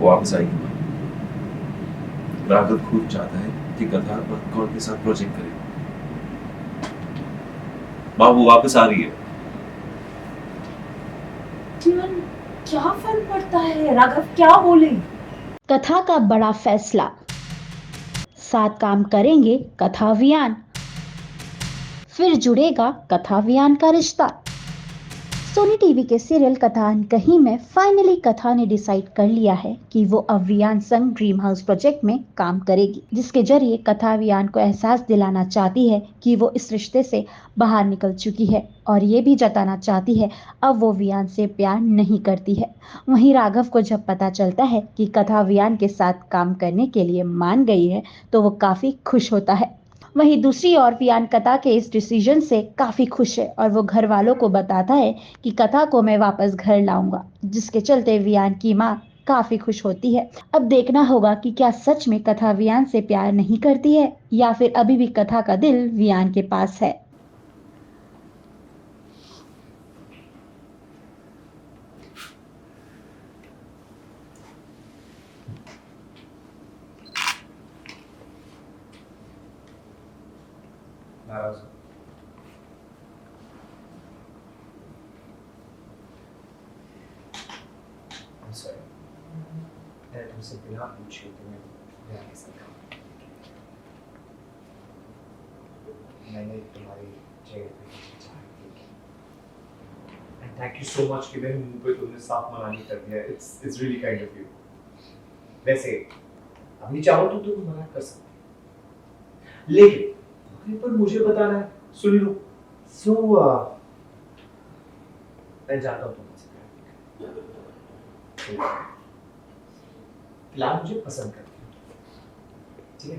वापस आएगी माँ। राघव खूब चाहता है कि कथा कौन के साथ प्रोजेक्ट करे। माँ वो वापस आ रही है। जीवन क्या फर्क पड़ता है, राघव क्या बोले। कथा का बड़ा फैसला, साथ काम करेंगे कथा अभियान, फिर जुड़ेगा कथा अभियान का रिश्ता। सोनी टीवी के सीरियल कथा अनकही में फाइनली कथा ने डिसाइड कर लिया है कि वो अभियान संग ड्रीम हाउस प्रोजेक्ट में काम करेगी, जिसके जरिए कथा अभियान को एहसास दिलाना चाहती है कि वो इस रिश्ते से बाहर निकल चुकी है और ये भी जताना चाहती है अब वो अभियान से प्यार नहीं करती है। वहीं राघव को जब पता चलता है कि कथा अभियान के साथ काम करने के लिए मान गई है तो वो काफी खुश होता है। वहीं दूसरी ओर वियान कथा के इस डिसीजन से काफी खुश है और वो घर वालों को बताता है कि कथा को मैं वापस घर लाऊंगा, जिसके चलते वियान की माँ काफी खुश होती है। अब देखना होगा कि क्या सच में कथा वियान से प्यार नहीं करती है या फिर अभी भी कथा का दिल वियान के पास है। मैंने तुमसे बिना पूछे तुम्हें ब्याह के साथ कहा। मैंने तुम्हारी चेहरे पे चाह देखी। And thank you so much कि मेरे मुंह पे तुमने साफ मना नहीं कर दिया। It's really kind of you. वैसे अभी चाहो तो तुम मना कर सकते, लेकिन पर मुझे बताना है, सुन लो। So मैं जानता हूँ तुम मुझसे प्यार नहीं करते। फिलहाल मुझे पसंद करती हो, ठीक है?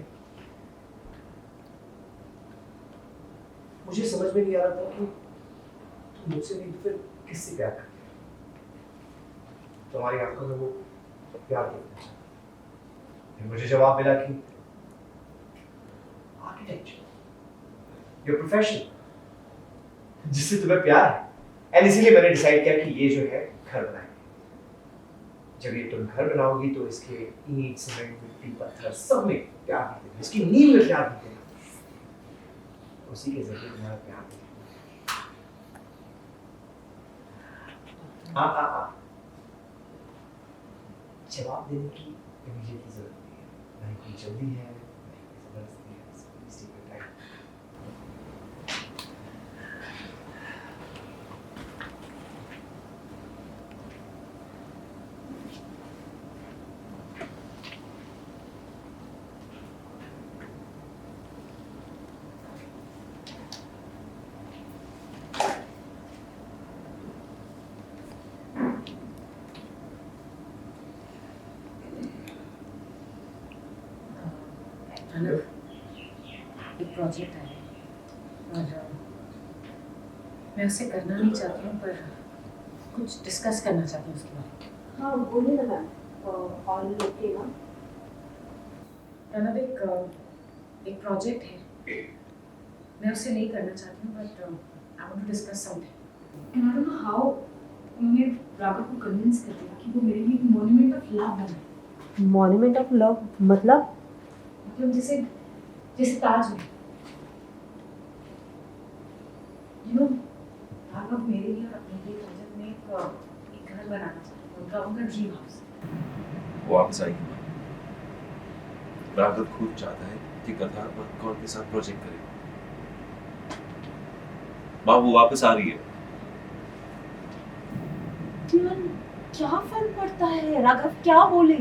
मुझे समझ में नहीं आ रहा था कि तुम मुझसे नहीं तो फिर किससे प्यार करती हो? तुम्हारी आंखों में वो प्यार देखना चाहता। फिर मुझे जवाब मिला कि आर्किटेक्चर, योर प्रोफेशन, जिससे तुम्हें प्यार है। एंड इसीलिए मैंने डिसाइड किया कि ये जो है घर बनाएंगे। जब ये तुम घर बनाओगी तो इसके ईंट, सीमेंट, मिट्टी, पत्थर सब में प्यार दिखेगा, इसकी नींव में प्यार दिखेगा। उसी के जरिए तुम्हारा प्यार दिखेगा। जवाब देने की इमीडिएटली जरूरत नहीं है, ना ही कोई जल्दी है, ना ही कोई जबरदस्ती है। So please take your time. Hello, एक प्रोजेक्ट है और मैं उसे करना नहीं चाहती हूँ, पर कुछ डिस्कस करना चाहती हूँ उसके बारे में। हाँ बोलिए ना मैम, ऑल ओके ना? प्रणव, एक प्रोजेक्ट है, मैं उसे नहीं करना चाहती हूँ, but I want to discuss something. I don't know how उन्होंने राघव को कन्विंस कर दिया कि वो मेरे लिए एक मॉन्यूमेंट ऑफ लव बनाए। मॉन्यूमेंट ऑफ लव मतलब जैसे ताज में, यू नो, राघव मेरे लिए और अपने लिए ताज में एक घर बनाना चाहता है, उनका ड्रीम हाउस। वो वापस आएगी माँ। राघव खूब चाहता है कि कथा कौन के साथ प्रोजेक्ट करे। माँ वो वापस आ रही है। जीवन क्या फर्क पड़ता है, राघव क्या बोले।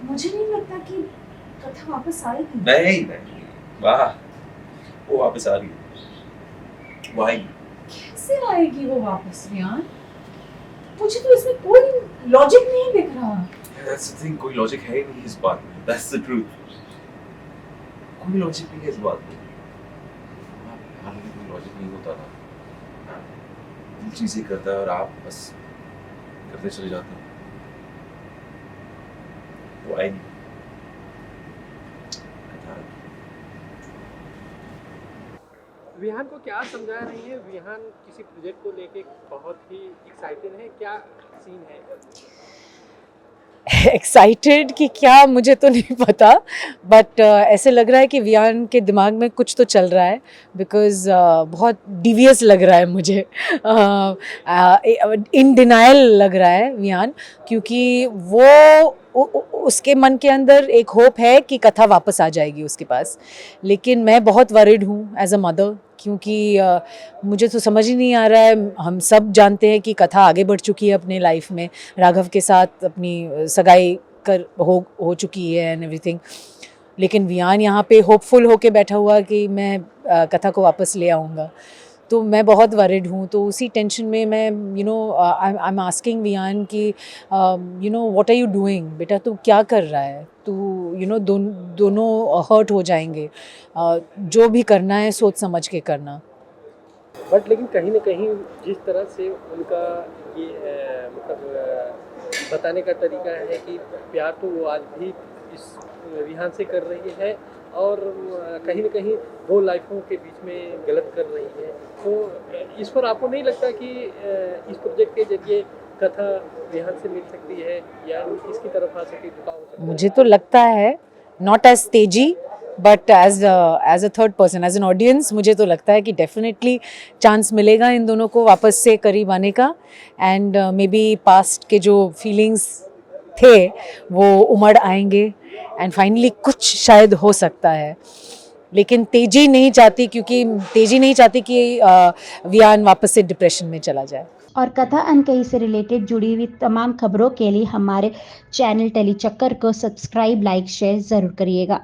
मुझे नहीं लगता कि कथा वापस आएगी। नहीं वाह, वो वापस आ रही है, वो आएगी। कैसे आएगी वो वापस रियान? मुझे तो इसमें कोई लॉजिक नहीं दिख रहा। That's the thing, कोई लॉजिक है ही नहीं इस बात में। That's the truth. कोई लॉजिक नहीं है इस बात में। हालांकि कोई लॉजिक नहीं होता ना, दिल चीजें करता है और आप बस करते चले जाते हो। वो आएगी। विहान को क्या समझा रही है? विहान किसी प्रोजेक्ट को लेके बहुत ही एक्साइटेड है, क्या सीन है? एक्साइटेड कि क्या मुझे तो नहीं पता, बट ऐसे लग रहा है कि वियान के दिमाग में कुछ तो चल रहा है, बिकॉज बहुत डिवियस लग रहा है मुझे, इन डिनायल लग रहा है वियान, क्योंकि उसके मन के अंदर एक होप है कि कथा वापस आ जाएगी उसके पास, लेकिन मैं बहुत वरिड हूँ एज अ मदर, क्योंकि मुझे तो समझ ही नहीं आ रहा है। हम सब जानते हैं कि कथा आगे बढ़ चुकी है अपने लाइफ में, राघव के साथ अपनी सगाई हो चुकी है एंड एवरीथिंग, लेकिन वियान यहाँ पे होपफुल होके बैठा हुआ कि मैं कथा को वापस ले आऊँगा, तो मैं बहुत वरिड हूँ। तो उसी टेंशन में मैं आई एम आस्किंग वियान कि व्हाट आर यू डूइंग, बेटा तू क्या कर रहा है, तू दोनों हर्ट हो जाएंगे, जो भी करना है सोच समझ के करना। बट लेकिन कहीं ना कहीं जिस तरह से उनका ये बताने का तरीका है कि प्यार तो वो आज भी इस विहान से कर रही है, और कहीं ना कहीं दो लाइफों के बीच में गलत कर रही है, तो इस पर आपको नहीं लगता कि इस प्रोजेक्ट के जरिए कथा विहान से मिल सकती है या इसकी तरफ आ सकती है? मुझे तो लगता है, not as Teji but as a third person, as an audience, मुझे तो लगता है कि डेफिनेटली चांस मिलेगा इन दोनों को वापस से करीब आने का, एंड मे बी पास्ट के जो फीलिंग्स थे वो उमड़ आएंगे एंड फाइनली कुछ शायद हो सकता है, लेकिन तेजी नहीं चाहती, क्योंकि तेजी नहीं चाहती कि वियान वापस से डिप्रेशन में चला जाए। और कथा अनकही से रिलेटेड जुड़ी हुई तमाम खबरों के लिए हमारे चैनल टेली चक्कर को सब्सक्राइब, लाइक, शेयर ज़रूर करिएगा।